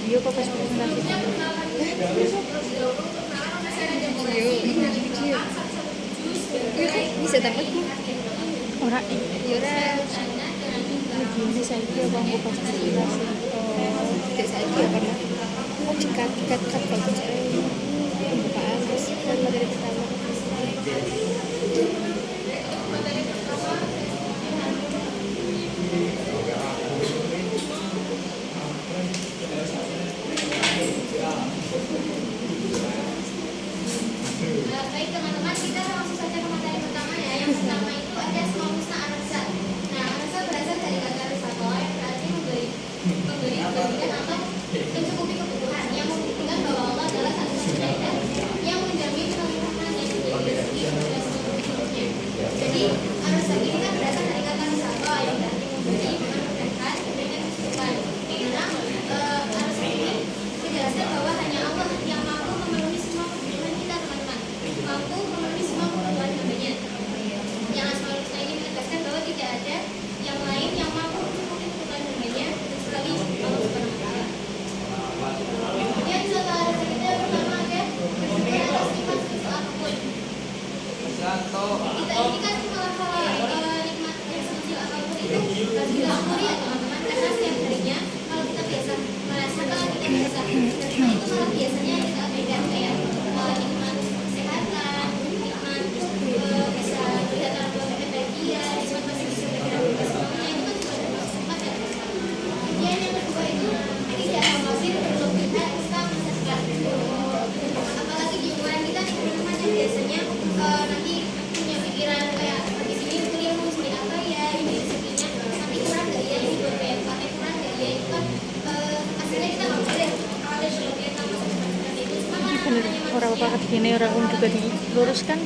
video kok pas presentasi. Video. Bisa dapat kok. Ora begini saya apa mau pas presentasi. Tidak saya apa ya? Oh, dikat kalau saya pembukaan terus materi pertama. Baik teman-teman, kita langsung saja ke materi pertama ya. Yang pertama itu ada Asmaul Husna Ar-Razzaq. Nah, Ar-Razzaq berasal dari kata Rizqah yang berarti memberikan atau mencukupi kebutuhan, yang membuktikan bahwa Allah adalah satu-satunya zat yang menjamin kelimpahan dan juga rezeki kepada seluruh makhluknya. Jadi Ar-Razzaq ini kan berasal dari kata Rizqah yang berarti memberi, memudahkan, memberikan kebutuhan. Dimana Ar-Razzaq ini menjelaskan bahwa hanya Allah yang mampu memenuhi semua kebutuhan kita, teman-teman. Mampu memenuhi semua kebutuhan hambanya. Yang Asmaul Husna ini menegaskan bahwa tidak ada yang lain yang mampu mencukupi kebutuhan hambanya kecuali Allah Subhanahu wa Ta'ala. Kemudian setelah kita pertama ada bersyukur atas nikmat sebesar apapun. Kita ini kan kalau nikmat yang sekecil apapun itu harus kita syukuri ya teman-teman, karena setiap harinya kalau kita biasa merasakan kita biasa nah itu malah biasanya kita abaikan kayak nikmat kesehatan, nikmat bisa melihat orang tua kita bahagia, nikmat masih bisa bergerak semuanya itu kan juga ada nikmat dan kemudian yang kedua itu tidak khawatir belum kita menyesatkan apalagi di umuran kita nih teman-teman yang biasanya nanti punya pikiran kayak di sini kuliah mau jadi apa ya, ini rezekinya nanti kurang nggak ya, ini buat bayar pakai kurang nggak ya, itu kan hasilnya kita nggak boleh ada sebagian sama seperti itu. Cuma Orang apa gini orang kamu juga diluruskan.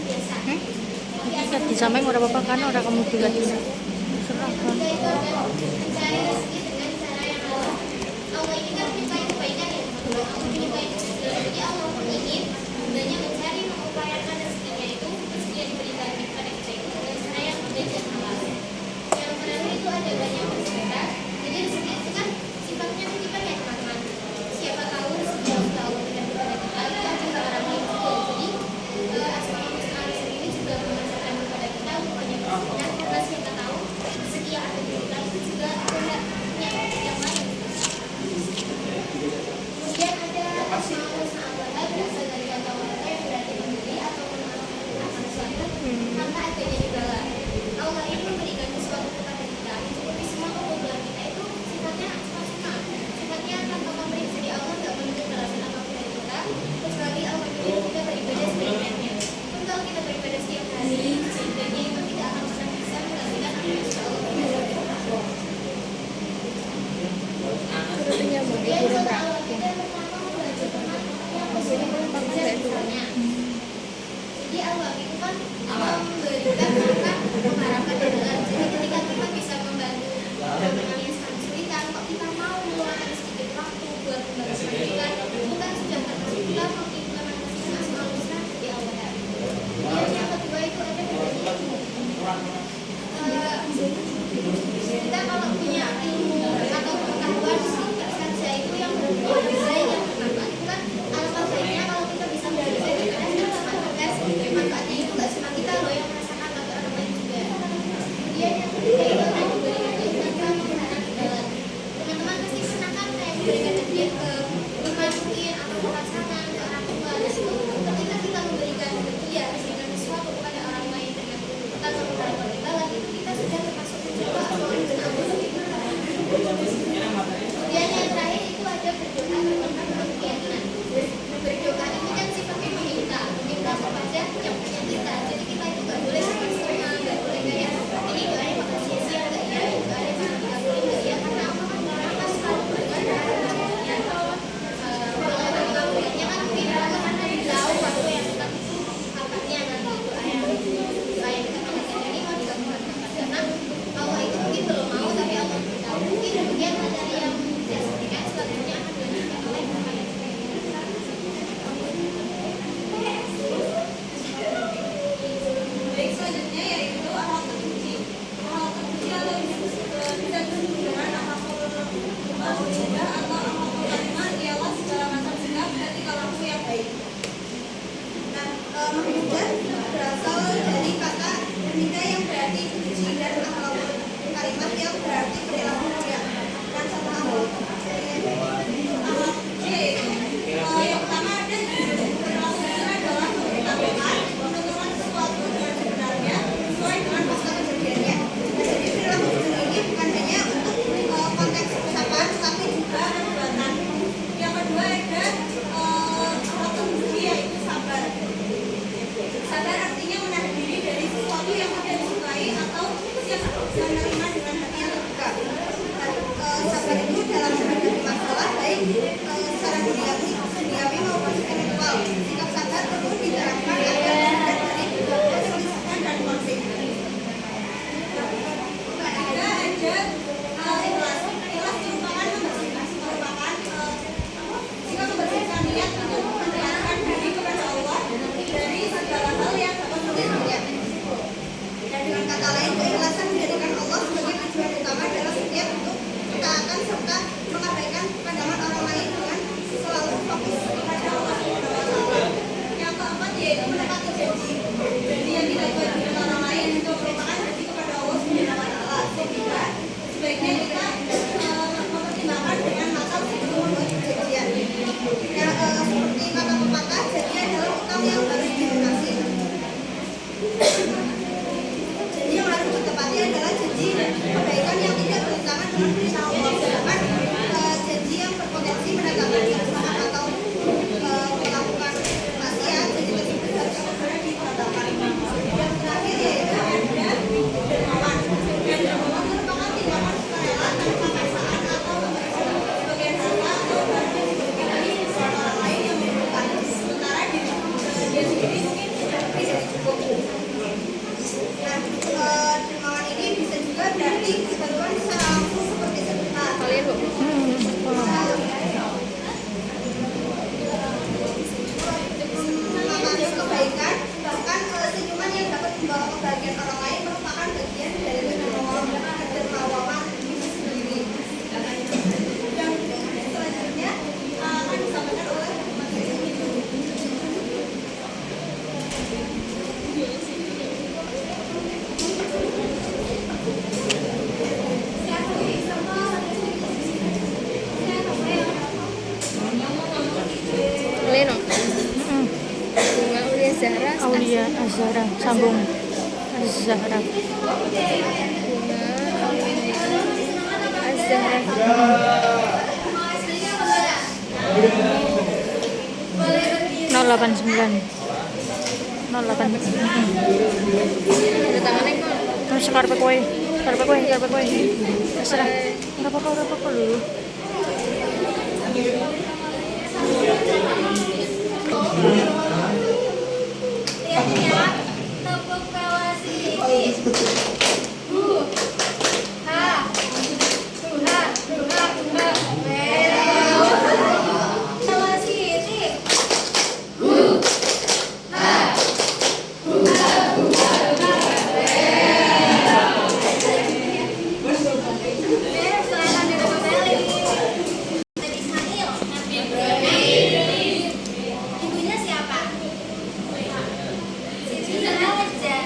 Kita disampaikan orang apa kan orang kamu juga diserahkan. kita itu ada mencari rezeki dengan cara yang halal. Allah ini kan menyukai kebaikan ya teman-teman. Allah menyukai rezeki. Jadi Allah ingin hambanya mencari mengupayakan rezekinya itu, rezeki yang diberikan kepada kita itu dengan cara yang baik dan halal. Yang terakhir itu ada banyak bersedekah. Jadi rezeki itu kan sifatnya titipan ya teman-teman. Siapa tahu rezeki yang sudah Allah berikan kepada kita itu ada orang lain juga. Jadi Asmaul Husna ini juga mengajarkan kepada kita untuk banyak bersedekah, karena siapa tahu rezeki yang ada di kita itu juga ada punya yang lain. Kemudian ada Asmaul Husna Al-Wahhab, berasal dari kata wahab yang berarti memberi atau mengamalkan sesuatu tanpa adanya dibawa. Allah ini memberikan sesuatu kepada kita, mencukupi semua kebutuhan kita itu sifatnya cuma sifatnya tanpa pemberi. Jadi Allah tidak menuntut balasan apapun dari kita kecuali Allah menyuruh kita beribadah sebaik-baiknya. Pun kalau kita beribadah setiap hari sebaik-baiknya itu tidak akan pernah bisa menggantikan apa yang sudah Allah berikan. Turunnya mau Kemudian turun setelah kak. Allah kita pertama belajar tentang yang berbeda misalnya. Jadi Allah itu kan memberikan makan, mengharapkan adalah jadi ketika kita bisa membantu orang yang sedang kesulitan, kok kita mau meluangkan sedikit waktu buat membantu mereka, itu kan sudah termasuk kita mengimplementasikan Asmaul Husna di Allah. Kemudian yang kedua itu ada berbagi ilmu. Kita kalau punya ilmu atau pengetahuan sedikit saja itu yang baik yang bermanfaat itu kan alangkah baiknya kalau kita bisa berbagi dengan manfaatnya Iya, Az-Zahra, sambung. Az-Zahra. Az-Zahra. 089. 089. Ada tangannya kok. Terus karpet kue. Terserah. Enggak apa-apa dulu. Lihat ya, tepuk bawah sini. Bawah sini. Silakan duduk kembali. Nabi Ismail, Nabi Ibrahim. Ibunya siapa? Siti Hajar.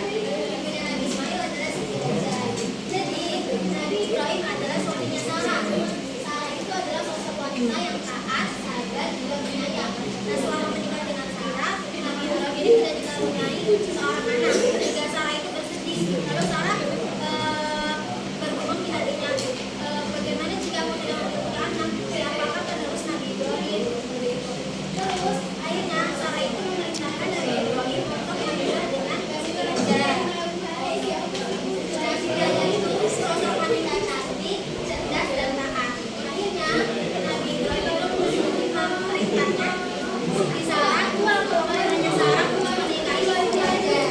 Ibunya Nabi Ismail adalah Siti Hajar. Jadi Nabi Ibrahim adalah suaminya Sarah. Sarah itu adalah sosok wanita yang taat, sabar, juga penyayang. Nah, selama menikah dengan Sarah, Nabi Ibrahim ini tidak dikaruniai seorang anak. Ketika Sarah itu bersedih, lalu Sarah berbohong di hatinya. Bagaimana jika aku tidak memiliki anak? Siapakah penerus Nabi Ibrahim? Terus akhirnya Sarah itu memerintahkan Nabi Ibrahim untuk menikah dengan Siti Hajar. Nah, Siti Hajar itu sosok wanita cantik, cerdas dan taat. Akhirnya Nabi Ibrahim itu memerintahkan Siti Sarah, hanya Sarah menikahi Siti Hajar.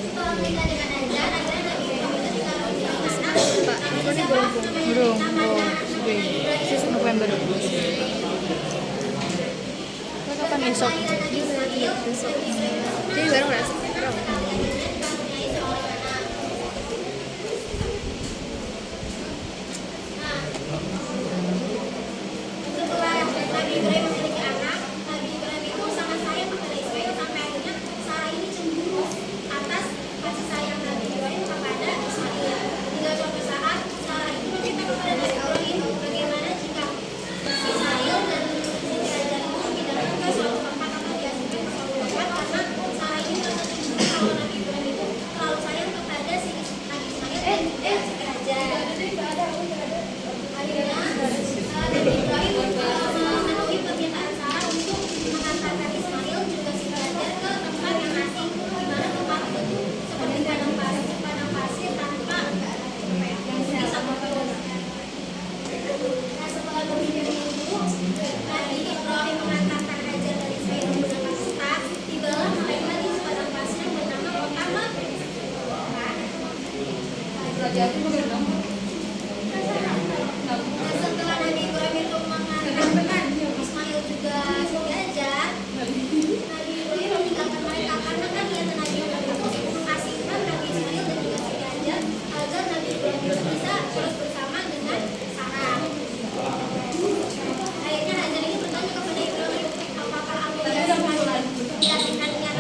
Setelah menikah dengan Hajar, akhirnya Nabi Ibrahim itu dikaruniai anak. Namanya siapa? Belum. Namanya Oke. Nabi Ibrahim. November. Kapan besok? Jadi baru ngerasa. Setelah Nabi Ibrahim memiliki anak, Nabi Ibrahim itu sangat sayang kepada Ismail sampai akhirnya Sarah ini cemburu atas kasih sayang Nabi Ibrahim kepada Ismail. Hingga suatu saat Sarah itu meminta kepada Nabi Ibrahim bagaimana jika Ismail dan Siti Hajar itu dipindahkan ke suatu tempat atau diasingkan ke suatu tempat karena Sarah ini merasa cemburu kalau Nabi Ibrahim itu terlalu sayang kepada si Nabi Ismail dan juga Siti Hajar. Akhirnya Nabi Ibrahim memenuhi permintaan Sarah untuk mengantarkan Ismail juga Siti Hajar ke tempat yang asing, di mana tempat itu tuh seperti padang pasir tanpa penghuni sama pohon. Nah, setelah berminggu-minggu Nabi Ibrahim mengantarkan Hajar dan Ismail menggunakan unta, tibalah mereka di padang pasir yang bernama kota Mesir. Dan setelah Nabi Ibrahim itu mengantarkan Ismail juga Siti Hajar, Nabi Ibrahim meninggalkan mereka karena kan niat Nabi Ibrahim itu mengasingkan Nabi Ismail dan juga Siti Hajar agar Nabi Ibrahim itu bisa terus bersama dengan Sarah. Akhirnya Hajar ini bertanya kepada Ibrahim, apakah aku diasingkan niat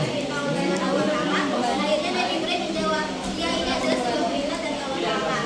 Allah Ta'ala? Akhirnya Nabi Ibrahim menjawab, ya ini adalah sebuah perintah dari Allah Ta'ala.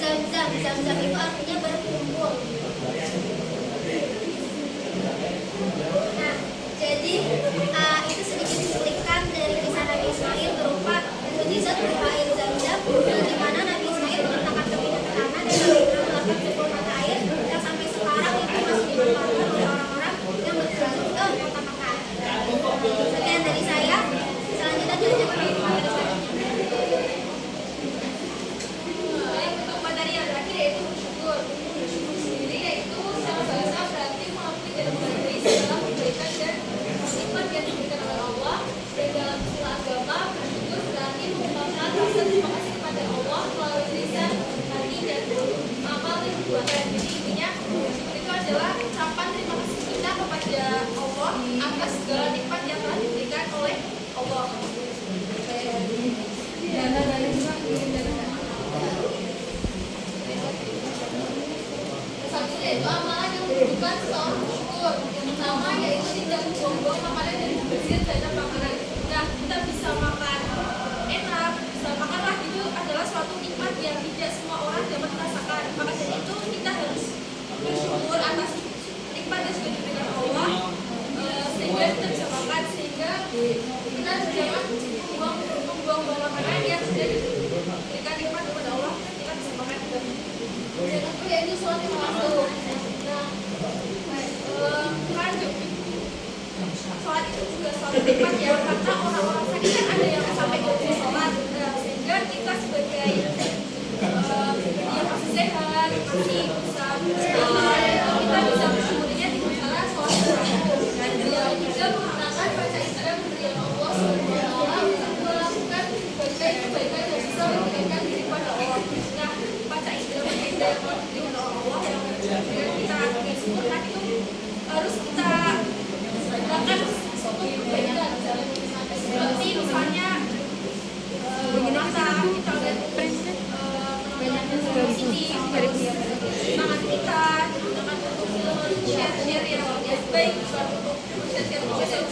Zam-zam. Zam-zam itu artinya berkumpul. Nah, jadi itu sedikit cuplikan dari kisah Nabi Ismail berupa mukjizat berupa air Zam-zam, di mana Nabi Ismail meletakkan kepingin ke tanah dan Nabi Ibrahim melakukan sumber mata air yang sampai sekarang itu masih dimanfaatkan oleh orang-orang yang berkunjung ke kota Mekah. Sekian dari saya. Selanjutnya jalan-jalan ke materi selanjutnya. Untuk materi yang terakhir yaitu bersyukur. Bersyukur sendiri yaitu secara bahasa berarti mengakui dan menghargai segala kebaikan dan nikmat yang diberikan oleh Allah. Dan dalam istilah agama, bersyukur berarti mengungkapkan rasa terima kasih kepada Allah melalui lisan, hati, dan amal dan perbuatan. Jadi intinya bersyukur itu adalah ucapan terima kasih kita kepada Allah atas segala nikmat yang telah diberikan oleh Allah. Selanjutnya yaitu amalan yang menunjukkan seseorang bersyukur. Yang pertama yaitu tidak membuang-buang makanan dan bersihin banyak makanan. Nah, kita bisa makan enak, bisa makan lagi itu adalah suatu nikmat yang tidak semua orang dapat merasakan. Maka dari itu kita harus bersyukur atas nikmat yang sudah diberikan Allah, sehingga kita bisa makan, sehingga kita jangan membuang-buang makanan yang sudah diberikan nikmat kepada Allah. Kita bisa makan. Dan aku yaitu sholat lima waktu. Nah, kan sholat itu juga sholat nikmat ya, karena orang-orang sakit kan ada yang sampai gak bisa sholat. Nah, sehingga kita sebagai yang masih sehat, masih bisa kita bisa bersyukurnya dengan cara sholat lima waktu. Dan juga menggunakan baca Islam dari Allah Subhanahu wa Ta'ala, melakukan berbagai kebaikan yang bisa memberikan diri pada Allah. Nah, baca Islam yang diberikan Allah yang kita syukurkan itu harus kita gunakan suatu kebaikan. Seperti misalnya mata kita lihat positif, semangat kita gunakan untuk share-share yang baik, untuk share-share di sosial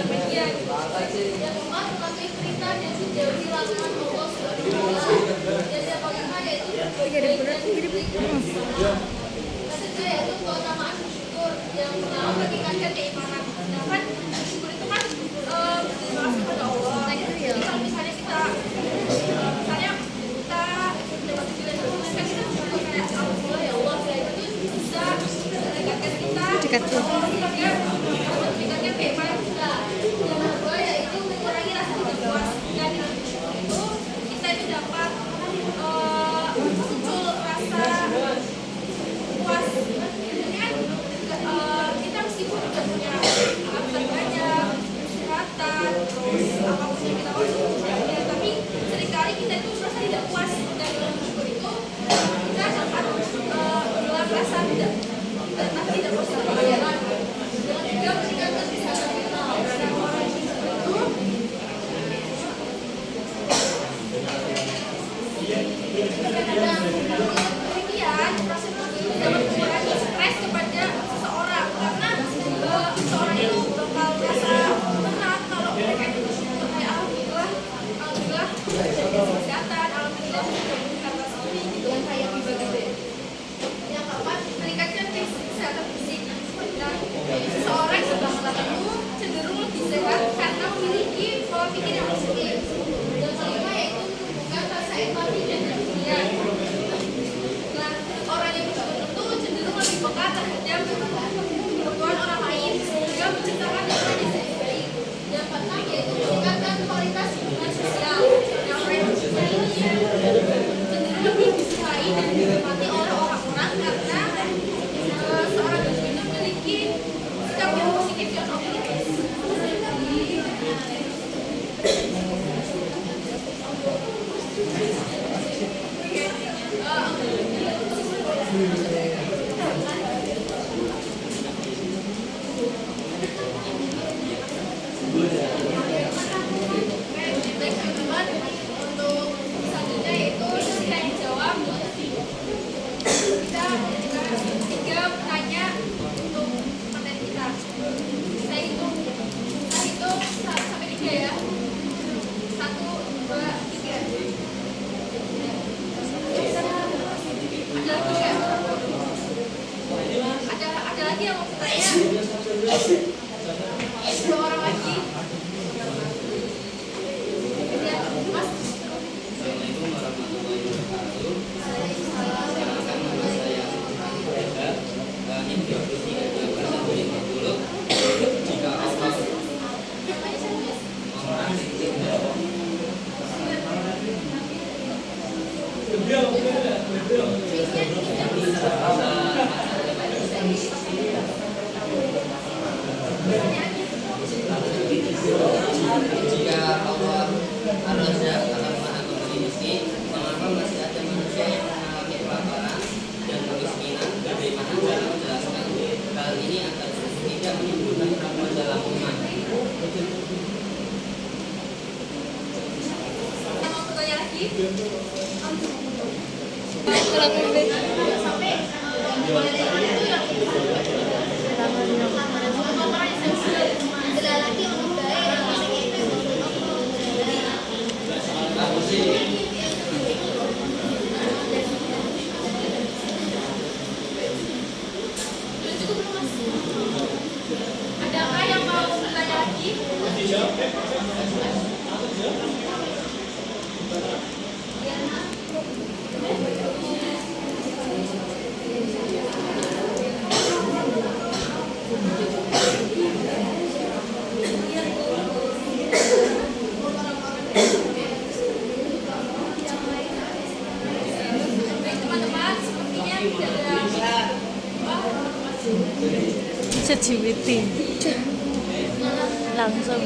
media. Yang keempat, mematuhi perintah dan menjauhi larangan Allah Subhanahu wa Ta'ala. Dan yang kelima yaitu berbaik dan berbaik. Ketiga yaitu keutamaan bersyukur. Yang pertama meningkatkan keimanan. Sedangkan bersyukur itu kan berterima kasih kepada Allah. Jadi kalau misalnya kita dapat tujuan itu, kan kita bersyukur kayak alhamdulillah ya Allah. Dan itu bisa mendekatkan kita meningkatkan keimanan kita. Yang kedua yaitu mengurangi rasa tidak puas. Dan dengan bersyukur itu kita itu dapat muncul rasa puas. Jadi kan kita meskipun udah punya harta banyak, kesehatan, terus apapun yang kita mau, tapi seringkali kita itu merasa tidak puas. Dan dengan bersyukur itu kita dapat hilang rasa tidak puas itu kebanyakan. Dengan juga meningkatkan kesehatan kita. Dan orang yang bersyukur itu kadang-kadang demikian proses itu dapat mengurangi stres kepada seseorang, karena seseorang itu bakal merasa tenang kalau mereka itu bersyukur kayak alhamdulillah jadi kesehatan, alhamdulillah sudah harta sapi gitu kan, kayak gede. Yang keempat, meningkatkan kesehatan fisik. Nah, seseorang itu cenderung lebih sehat karena memiliki pola pikir yang positif. Yang kelima yaitu menumbuhkan rasa empati dan kepedulian. Nah, orang yang bersyukur itu cenderung lebih peka terhadap kebutuhan orang lain, sehingga menciptakan lingkungan yang lebih baik. Yang keenam yaitu meningkatkan kualitas hubungan sosial. Yang orang yang bersyukur ini cenderung lebih disukai dan dihormati oleh orang-orang karena seorang bersyukur itu memiliki sikap yang positif dan optimis. Baik teman-teman, untuk selanjutnya yaitu tanya jawab. Kita tiga tanya untuk materi kita. Kita hitung sampai 3 ya. 1, 2, 3. yang mau bertanya? Dua orang lagi. Ya, Mas. Assalamualaikum warahmatullahi wabarakatuh. Perkenalkan nama saya Reza. NIM 231250. Jika Allah jika Allah Ar-Razzaq akan maha memberi rezeki, mengapa masih ada manusia yang mengalami kelaparan dan kemiskinan? Bagaimana cara menjelaskan hal ini agar tidak menimbulkan keraguan dalam umat? Mau bertanya lagi? Adakah yang mau bertanya lagi? Baik teman-teman, sepertinya tidak ada ChatGPT langsung.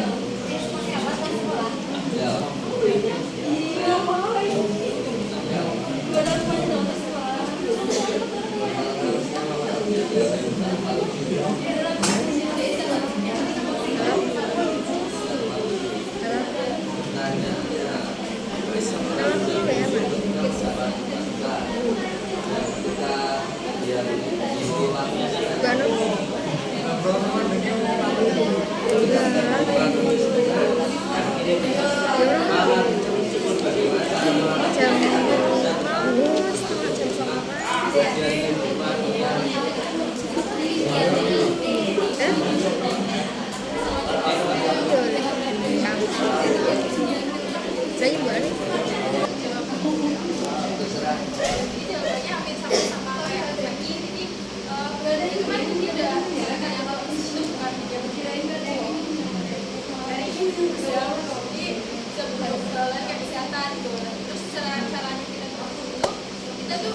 Saya juga nih. jawabannya hampir sama-sama kayak lagi. Jadi dari kemarin ini udah kayak kalau itu bukan yang kirain dari sebuah obrolan kayak kesehatan gitu. Terus caranya kita itu kita tuh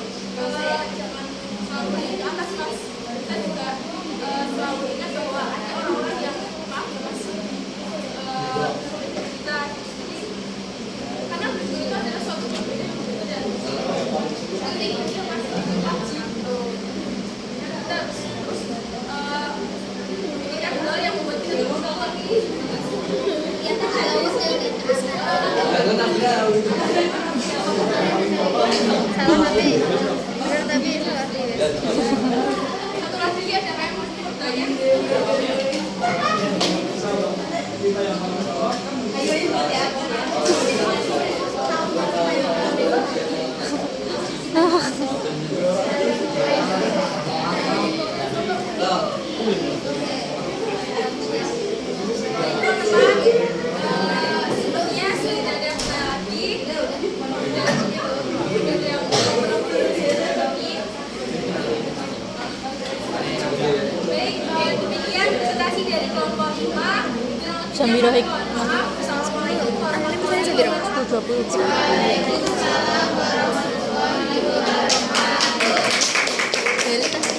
jangan selalu di atas mas. Kita juga selalu ingat bahwa ada orang-orang yang maaf ya mas kita karena itu adalah suatu berbeda yang berbeda dari nanti kita masih wajib kita terus pikirkan hal yang membuat kita berubah lagi ya tak ada Salah tapi benar tapi salah satu lagi ada yang mau bertanya ayo ikut ya sebelumnya sudah ada yang bertanya lagi dan yang baik, demikian presentasi dari kelompok 5. Sambil hik. Assalamualaikum warahmatullahi Sambil wabarakatuh. 20. Waalaikumsalam warahmatullahi wabarakatuh. Realitas